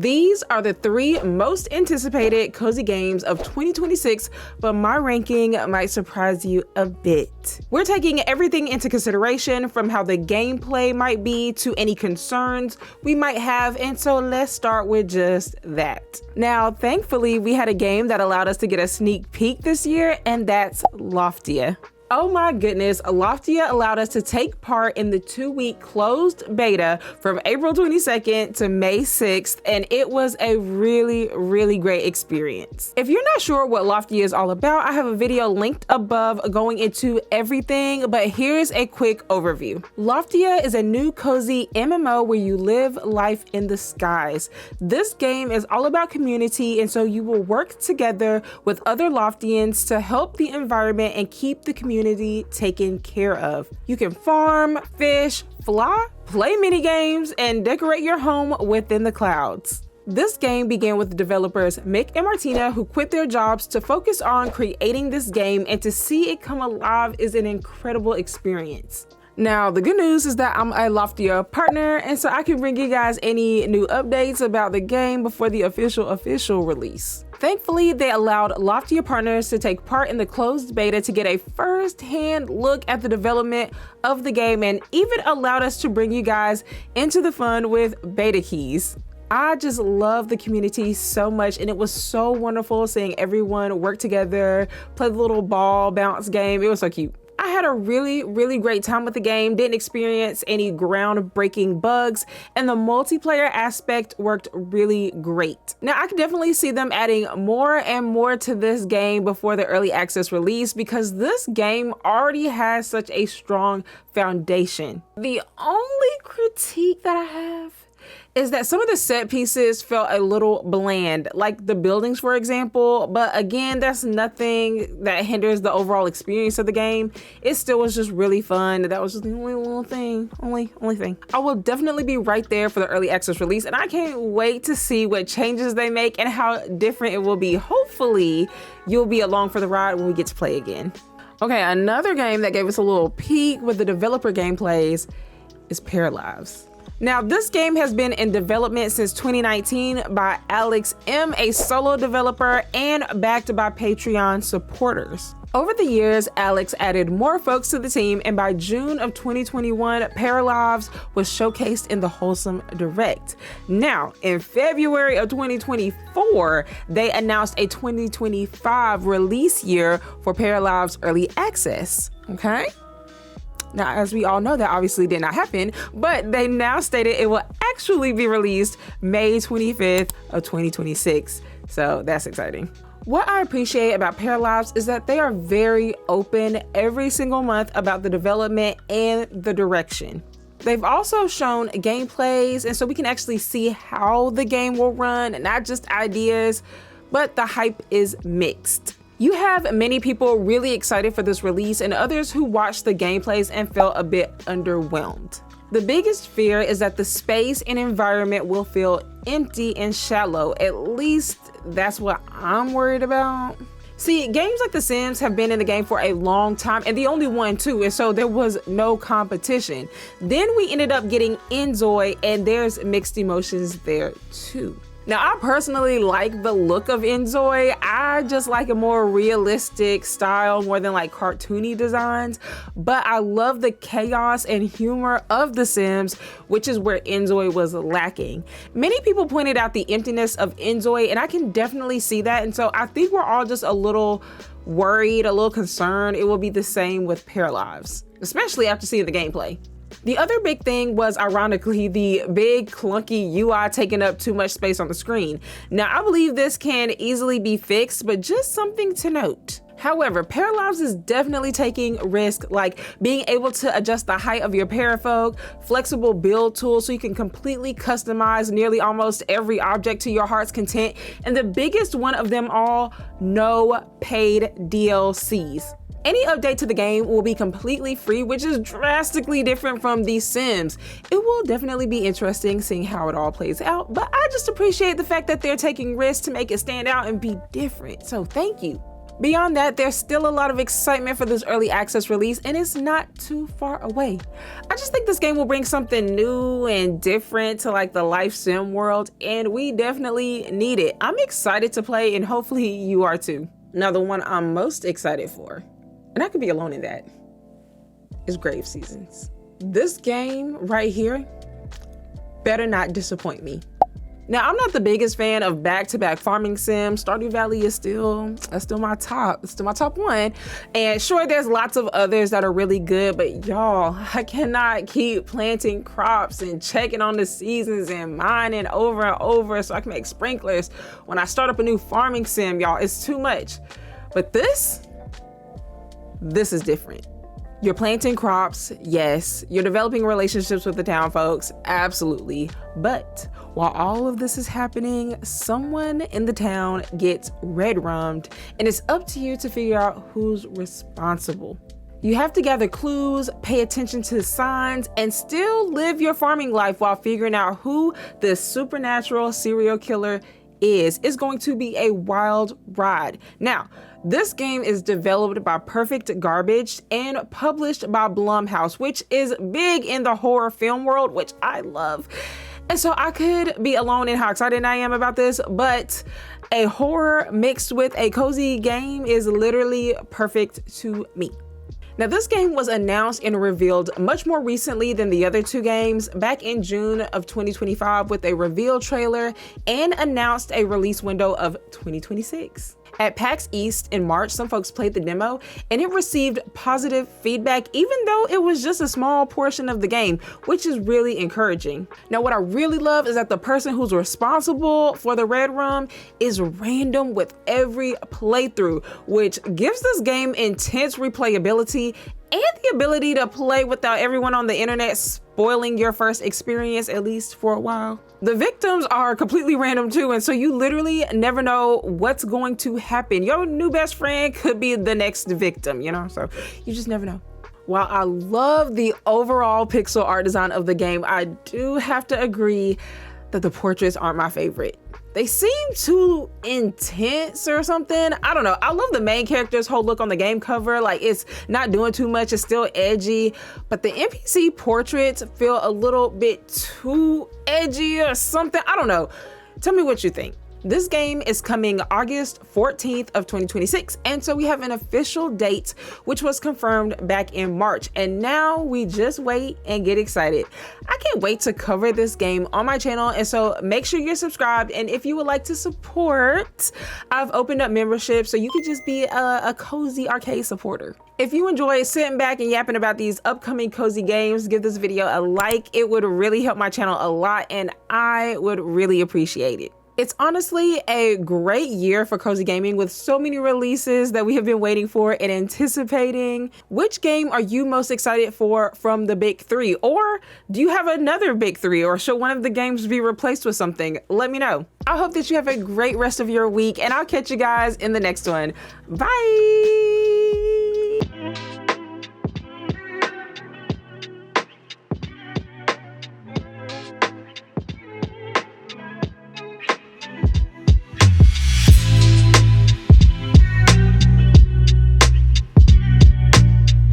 These are the 3 most anticipated cozy games of 2026, but my ranking might surprise you a bit. We're taking everything into consideration, from how the gameplay might be to any concerns we might have, and so let's start with just that. Now, thankfully, we had a game that allowed us to get a sneak peek this year, and that's Loftia. Oh my goodness, Loftia allowed us to take part in the 2-week closed beta from April 22nd to May 6th, and it was a really great experience. If you're not sure what Loftia is all about, I have a video linked above going into everything, but here's a quick overview. Loftia is a new cozy MMO where you live life in the skies. This game is all about community, and so you will work together with other Loftians to help the environment and keep the community taken care of. You can farm, fish, fly, play mini games, and decorate your home within the clouds. This game began with the developers Mick and Martina, who quit their jobs to focus on creating this game, and to see it come alive is an incredible experience. Now, the good news is that I'm a Loftia partner, and so I can bring you guys any new updates about the game before the official release. Thankfully, they allowed Loftia partners to take part in the closed beta to get a first-hand look at the development of the game, and even allowed us to bring you guys into the fun with beta keys. I just love the community so much, and it was so wonderful seeing everyone work together, play the little ball bounce game. It was so cute. I had a really great time with the game, didn't experience any groundbreaking bugs, and the multiplayer aspect worked really great. Now, I can definitely see them adding more and more to this game before the early access release, because this game already has such a strong foundation. The only critique that I have is that some of the set pieces felt a little bland, like the buildings, for example. But again, that's nothing that hinders the overall experience of the game. It still was just really fun. That was just the only little thing, only thing. I will definitely be right there for the early access release, and I can't wait to see what changes they make and how different it will be. Hopefully, you'll be along for the ride when we get to play again. Okay, another game that gave us a little peek with the developer gameplays is Paralives. Now, this game has been in development since 2019 by Alex M, a solo developer, and backed by Patreon supporters. Over the years, Alex added more folks to the team, and by June of 2021, Paralives was showcased in the Wholesome Direct. Now, in February of 2024, they announced a 2025 release year for Paralives Early Access, okay? Now, as we all know, that obviously did not happen, but they now stated it will actually be released May 25th of 2026. So that's exciting. What I appreciate about Paralives is that they are very open every single month about the development and the direction. They've also shown gameplays, and so we can actually see how the game will run, not just ideas, but the hype is mixed. You have many people really excited for this release, and others who watched the gameplays and felt a bit underwhelmed. The biggest fear is that the space and environment will feel empty and shallow. At least that's what I'm worried about. See, games like The Sims have been in the game for a long time, and the only one too, and so there was no competition. Then we ended up getting Enzoy, and there's mixed emotions there too. Now, I personally like the look of Enzoy. I just like a more realistic style more than like cartoony designs, but I love the chaos and humor of The Sims, which is where Enzoy was lacking. Many people pointed out the emptiness of Enzoy, and I can definitely see that, and so I think we're all just a little worried, a little concerned it will be the same with Paralives, especially after seeing the gameplay. The other big thing was, ironically, the big clunky UI taking up too much space on the screen. Now, I believe this can easily be fixed, but just something to note. However, Paralives is definitely taking risk, like being able to adjust the height of your parafolk, flexible build tools so you can completely customize nearly almost every object to your heart's content, and the biggest one of them all, no paid DLCs. Any update to the game will be completely free, which is drastically different from The Sims. It will definitely be interesting seeing how it all plays out, but I just appreciate the fact that they're taking risks to make it stand out and be different, so thank you. Beyond that, there's still a lot of excitement for this early access release, and it's not too far away. I just think this game will bring something new and different to like the life sim world, and we definitely need it. I'm excited to play, and hopefully you are too. Now, the one I'm most excited for, and I could be alone in that, is Grave Seasons. This game right here better not disappoint me. Now, I'm not the biggest fan of back-to-back farming sims. Stardew Valley is still my top. It's still my top one. And sure, there's lots of others that are really good, but y'all, I cannot keep planting crops and checking on the seasons and mining over and over so I can make sprinklers. When I start up a new farming sim, y'all, it's too much. But this is different. You're planting crops, yes. You're developing relationships with the town folks, absolutely. But while all of this is happening, someone in the town gets red rummed, and it's up to you to figure out who's responsible. You have to gather clues, pay attention to signs, and still live your farming life while figuring out who this supernatural serial killer is. It's going to be a wild ride. Now, this game is developed by Perfect Garbage and published by Blumhouse, which is big in the horror film world, which I love. And so I could be alone in how excited I am about this, but a horror mixed with a cozy game is literally perfect to me. Now, this game was announced and revealed much more recently than the other two games, back in June of 2025 with a reveal trailer, and announced a release window of 2026. At PAX East in March, some folks played the demo and it received positive feedback, even though it was just a small portion of the game, which is really encouraging. Now, what I really love is that the person who's responsible for the red rum is random with every playthrough, which gives this game intense replayability and the ability to play without everyone on the internet spoiling your first experience, at least for a while. The victims are completely random too, and so you literally never know what's going to happen. Your new best friend could be the next victim, you know, so you just never know. While I love the overall pixel art design of the game, I do have to agree that the portraits aren't my favorite. They seem too intense or something. I don't know. I love the main character's whole look on the game cover. Like, it's not doing too much. It's still edgy, but the NPC portraits feel a little bit too edgy or something. I don't know. Tell me what you think. This game is coming August 14th of 2026, and so we have an official date, which was confirmed back in March, and now we just wait and get excited. I can't wait to cover this game on my channel, and so make sure you're subscribed, and if you would like to support, I've opened up membership so you could just be a cozy arcade supporter. If you enjoy sitting back and yapping about these upcoming cozy games, give this video a like. It would really help my channel a lot, and I would really appreciate it. It's honestly a great year for cozy gaming with so many releases that we have been waiting for and anticipating. Which game are you most excited for from the big three? Or do you have another big three, or should one of the games be replaced with something? Let me know. I hope that you have a great rest of your week, and I'll catch you guys in the next one. Bye.